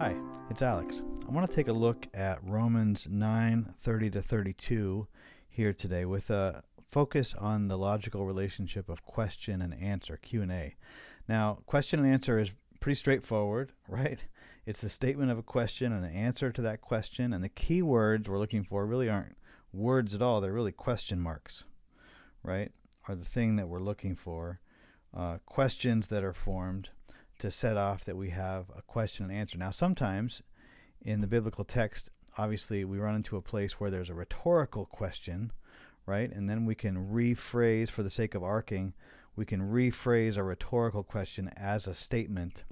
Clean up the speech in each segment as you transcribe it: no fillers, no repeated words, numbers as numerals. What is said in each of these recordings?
Hi, it's Alex. I want to take a look at Romans 9:30 to 32 here today with a focus on the logical relationship of question and answer, Q&A. Now, question and answer is pretty straightforward, right? It's the statement of a question and an answer to that question, and the key words we're looking for really aren't words at all. They're really question marks, right? Are the thing that we're looking for. Questions that are formed to set off that we have a question and answer. Now, sometimes in the biblical text, obviously, we run into a place where there's a rhetorical question, right? And then we can rephrase, for the sake of arcing, we can rephrase a rhetorical question as a statement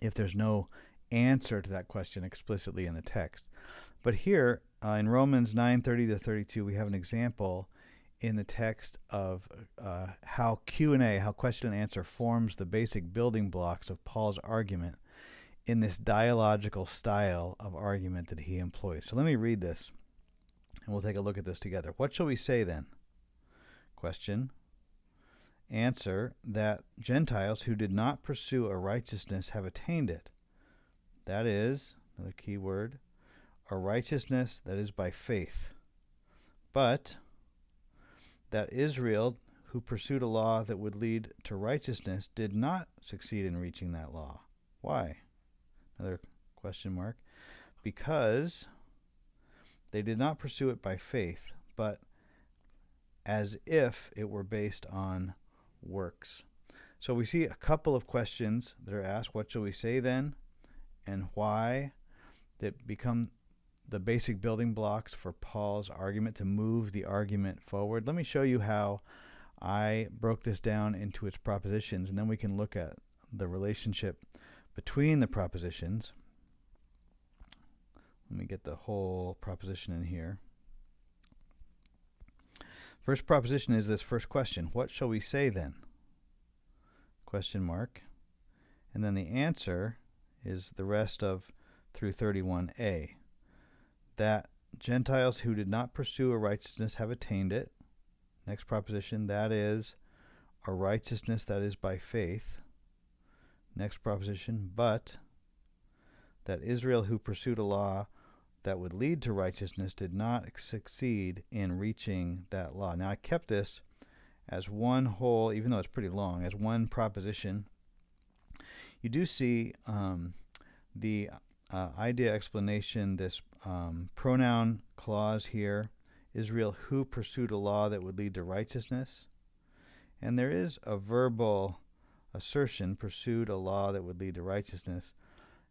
if there's no answer to that question explicitly in the text. But here in Romans 9:30 to 32, we have an example in the text of how Q&A, how question and answer forms the basic building blocks of Paul's argument in this dialogical style of argument that he employs. So let me read this, and we'll take a look at this together. What shall we say then? Question. Answer, that Gentiles who did not pursue a righteousness have attained it. That is, another key word, a righteousness that is by faith. But that Israel, who pursued a law that would lead to righteousness, did not succeed in reaching that law. Why? Another question mark. Because they did not pursue it by faith, but as if it were based on works. So we see a couple of questions that are asked. What shall we say then? And why? That become the basic building blocks for Paul's argument to move the argument forward. Let me show you how I broke this down into its propositions, and then we can look at the relationship between the propositions. Let me get the whole proposition in here. First proposition is this first question. What shall we say then? Question mark. And then the answer is the rest of through 31a. That Gentiles who did not pursue a righteousness have attained it. Next proposition, that is a righteousness that is by faith. Next proposition, but that Israel who pursued a law that would lead to righteousness did not succeed in reaching that law. Now, I kept this as one whole, even though it's pretty long, as one proposition. You do see the idea explanation, this pronoun clause here, Israel who pursued a law that would lead to righteousness. And there is a verbal assertion, pursued a law that would lead to righteousness.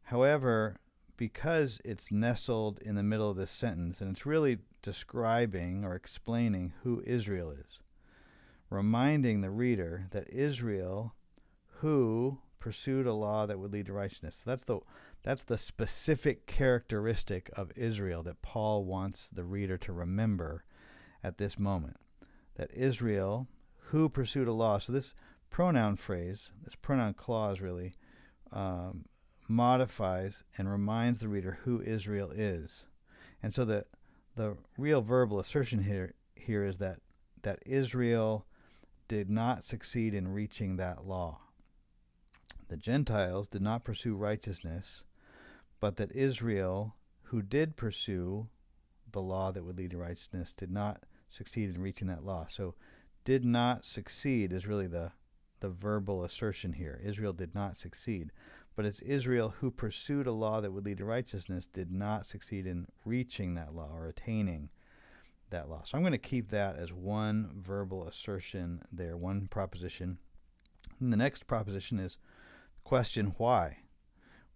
However, because it's nestled in the middle of this sentence, and it's really describing or explaining who Israel is, reminding the reader that Israel who pursued a law that would lead to righteousness. So that's the specific characteristic of Israel that Paul wants the reader to remember at this moment. That Israel, who pursued a law. So this pronoun phrase, this pronoun clause really modifies and reminds the reader who Israel is. And so the real verbal assertion here is that Israel did not succeed in reaching that law. The Gentiles did not pursue righteousness, but that Israel, who did pursue the law that would lead to righteousness, did not succeed in reaching that law. So did not succeed is really the verbal assertion here. Israel did not succeed. But it's Israel who pursued a law that would lead to righteousness did not succeed in reaching that law or attaining that law. So I'm going to keep that as one verbal assertion there, one proposition. And the next proposition is question, why?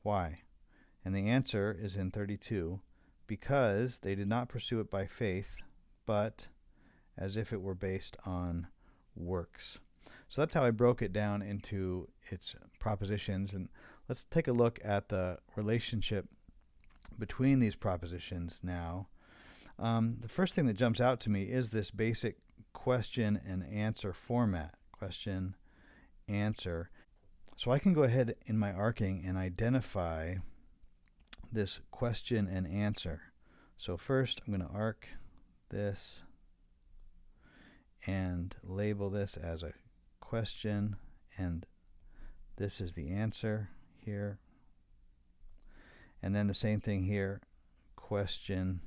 Why? And the answer is in 32, because they did not pursue it by faith, but as if it were based on works. So that's how I broke it down into its propositions. And let's take a look at the relationship between these propositions now. The first thing that jumps out to me is this basic question and answer format. Question, answer. So I can go ahead in my arcing and identify this question and answer. So first I'm going to arc this and label this as a question, and this is the answer here. And then the same thing here, question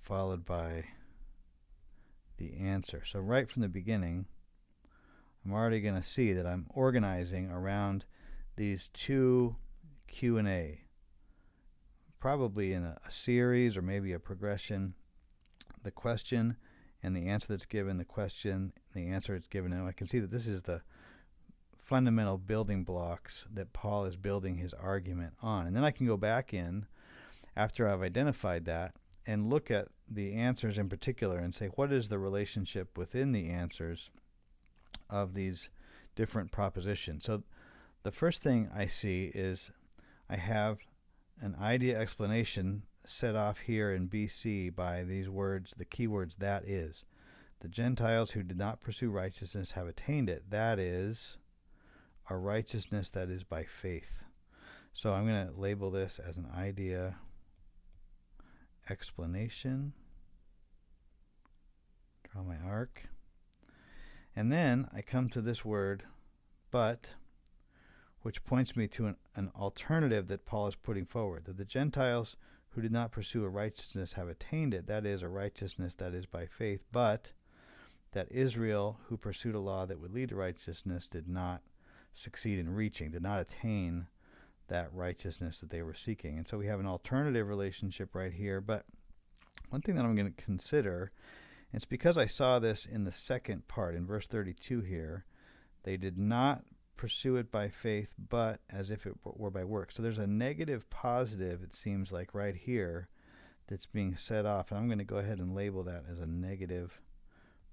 followed by the answer. So right from the beginning, I'm already going to see that I'm organizing around these two Q&A, probably in a series or maybe a progression. The question and the answer that's given, the question, the answer that's given. And I can see that this is the fundamental building blocks that Paul is building his argument on. And then I can go back in after I've identified that and look at the answers in particular and say, what is the relationship within the answers of these different propositions? So the first thing I see is I have an idea explanation set off here in BC by these words, the keywords, that is. The Gentiles who did not pursue righteousness have attained it. That is a righteousness that is by faith. So I'm going to label this as an idea explanation. Draw my arc. And then I come to this word, but, which points me to an alternative that Paul is putting forward, that the Gentiles who did not pursue a righteousness have attained it, that is, a righteousness that is by faith, but that Israel, who pursued a law that would lead to righteousness, did not succeed in reaching, did not attain that righteousness that they were seeking. And so we have an alternative relationship right here. But one thing that I'm going to consider, and it's because I saw this in the second part, in verse 32 here, they did not pursue it by faith, but as if it were by works. So there's a negative positive, it seems like, right here that's being set off. And I'm going to go ahead and label that as a negative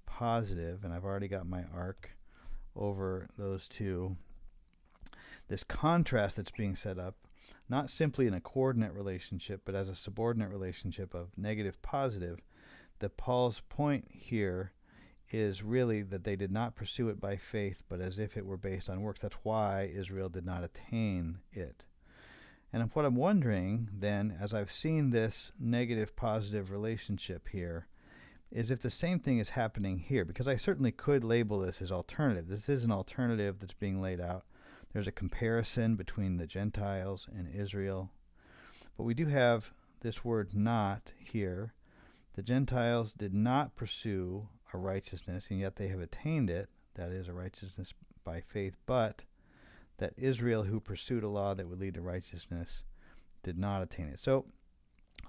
positive. And I've already got my arc over those two. This contrast that's being set up, not simply in a coordinate relationship, but as a subordinate relationship of negative positive, that Paul's point here is really that they did not pursue it by faith, but as if it were based on works. That's why Israel did not attain it. And what I'm wondering then, as I've seen this negative positive relationship here, is if the same thing is happening here, because I certainly could label this as alternative. This is an alternative that's being laid out. There's a comparison between the Gentiles and Israel. But we do have this word not here. The Gentiles did not pursue a righteousness, and yet they have attained it, that is, a righteousness by faith, but that Israel, who pursued a law that would lead to righteousness, did not attain it. So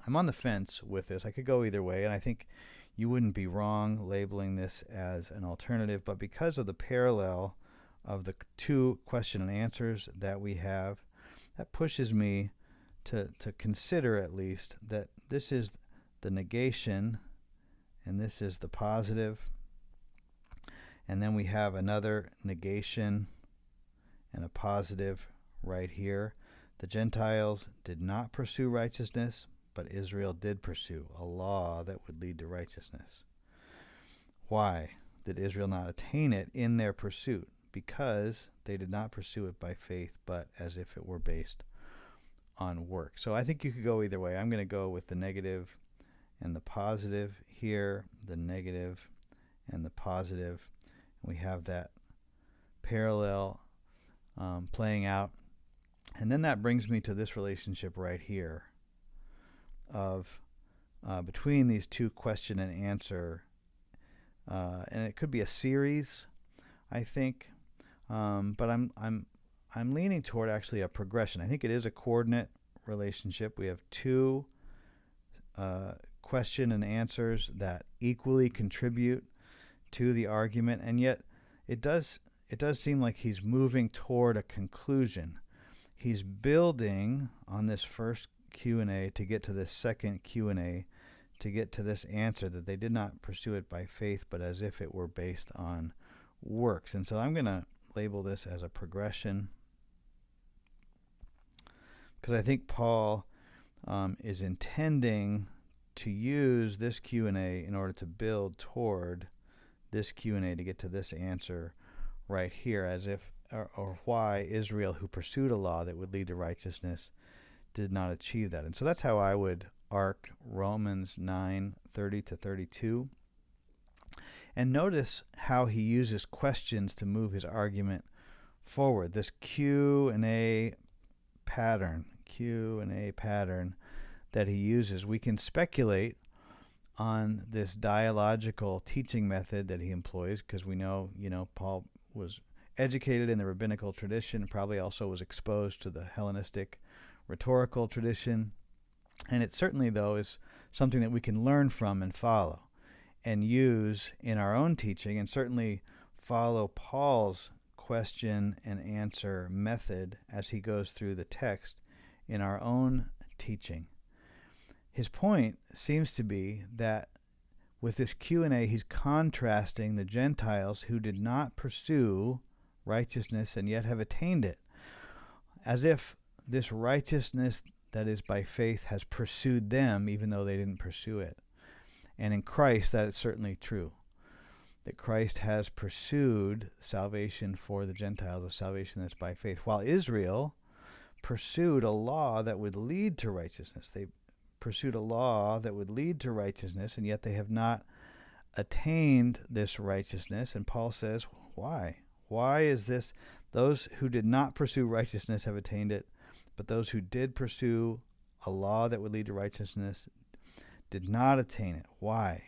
I'm on the fence with this. I could go either way, and I think you wouldn't be wrong labeling this as an alternative, but because of the parallel of the two question and answers that we have, that pushes me to consider at least that this is the negation and this is the positive, and then we have another negation and a positive right here. The Gentiles did not pursue righteousness, but Israel did pursue a law that would lead to righteousness. Why did Israel not attain it in their pursuit? Because they did not pursue it by faith, but as if it were based on work. So I think you could go either way. I'm going to go with the negative and the positive here, the negative and the positive. We have that parallel playing out. And then that brings me to this relationship right here of between these two question and answer. And it could be a series, I think. But I'm leaning toward actually a progression. I think it is a coordinate relationship. We have two question and answers that equally contribute to the argument, and yet it does seem like he's moving toward a conclusion. He's building on this first Q&A to get to this second Q&A, to get to this answer that they did not pursue it by faith, but as if it were based on works. And so I'm going to label this as a progression, because I think Paul is intending to use this Q&A in order to build toward this Q&A to get to this answer right here, as if, or why Israel, who pursued a law that would lead to righteousness, did not achieve that. And so that's how I would arc Romans 9:30 to 32. And notice how he uses questions to move his argument forward. This Q&A pattern, Q&A pattern that he uses. We can speculate on this dialogical teaching method that he employs because we know, Paul was educated in the rabbinical tradition, probably also was exposed to the Hellenistic rhetorical tradition. And it certainly, though, is something that we can learn from and follow and use in our own teaching, and certainly follow Paul's question and answer method as he goes through the text in our own teaching. His point seems to be that with this Q&A, he's contrasting the Gentiles who did not pursue righteousness and yet have attained it, as if this righteousness that is by faith has pursued them even though they didn't pursue it. And in Christ, that is certainly true, that Christ has pursued salvation for the Gentiles, a salvation that's by faith, while Israel pursued a law that would lead to righteousness. They pursued a law that would lead to righteousness, and yet they have not attained this righteousness. And Paul says, why? Why is this? Those who did not pursue righteousness have attained it, but those who did pursue a law that would lead to righteousness did not attain it. Why?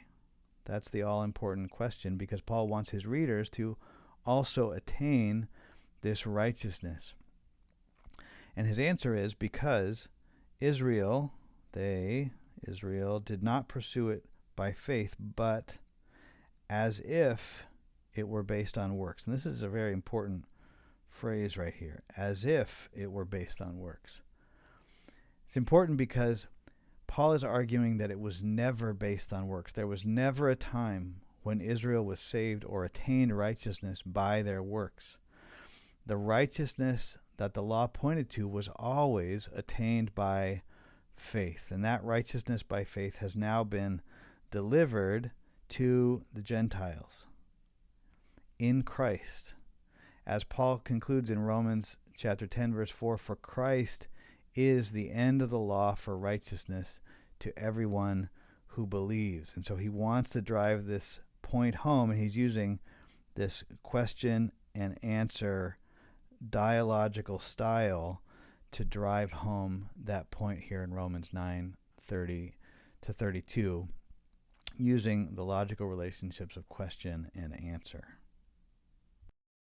That's the all-important question, because Paul wants his readers to also attain this righteousness. And his answer is because Israel did not pursue it by faith, but as if it were based on works. And this is a very important phrase right here, as if it were based on works. It's important because Paul is arguing that it was never based on works. There was never a time when Israel was saved or attained righteousness by their works. The righteousness that the law pointed to was always attained by faith, and that righteousness by faith has now been delivered to the Gentiles in Christ. As Paul concludes in Romans chapter 10, verse 4, for Christ is the end of the law for righteousness to everyone who believes. And so he wants to drive this point home, and he's using this question and answer dialogical style to drive home that point here in Romans 9:30 to 32, using the logical relationships of question and answer.